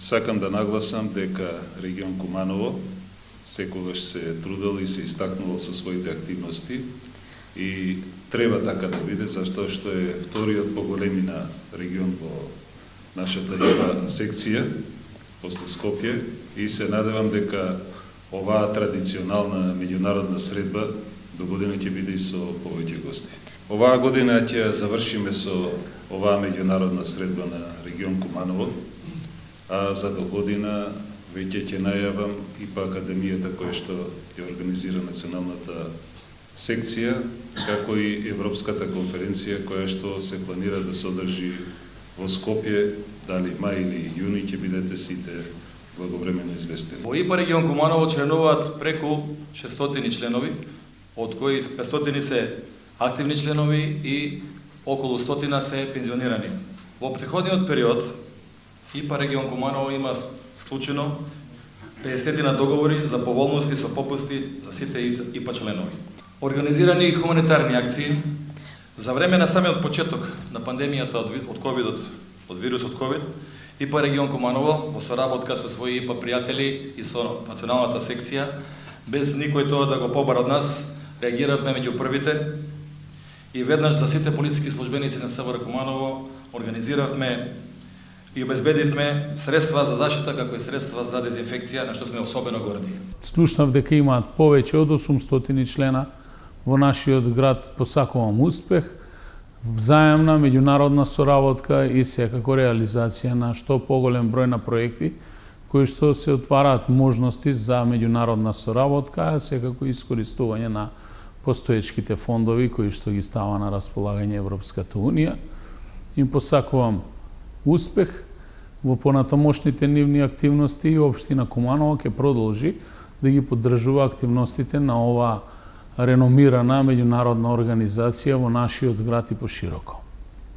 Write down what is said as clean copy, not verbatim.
Сакам да нагласам дека регион Куманово секогаш се трудел и се истакнувал со своите активности и треба така да биде, зашто што е вториот по големина регион во нашата ИПА секција, после Скопје, и се надевам дека оваа традиционална меѓународна средба до година ќе биде и со повеќе гости. Оваа година ќе завршиме со оваа меѓународна средба на регион Куманово, а за до година веќе ќе најавам ИПА Академијата која што ја организира националната секција, како и Европската конференција која што се планира да се одржи во Скопје, дали мај или јуни, ќе бидете сите благовремено известени. Во ИПА регион Куманово членуваат преку 600 членови, од кои 500 се активни членови и околу 100 се пензионирани. Во претходниот период ИПА регион Куманово има склучено 50 договори за поволности со попусти за сите ИПА членови. Организирани хуманитарни акции. За време на самиот почеток на пандемијата од ковидот, од вирусот ковид, ИПА регион Куманово во соработка со своји ИПА пријатели и со националната секција, без никој тоа да го побара од нас, реагиравме меѓу првите и веднаш за сите полициски службеници на СВР Куманово организиравме и обезбедивме средства за заштита, како и средства за дезинфекција, на што сме особено горди. Слушнав дека имаат повеќе од 800 члена во нашиот град. Посакувам успех, взаемна меѓународна соработка и секако реализација на што поголем број на проекти кои што се отвараат можности за меѓународна соработка, а секако искористување на постоечките фондови кои што ги става на располагање Европската Унија. Им посакувам успех во понатамошните нивни активности и општина Куманово ќе продолжи да ги поддржува активностите на оваа реномирана меѓународна организација во нашиот град и пошироко.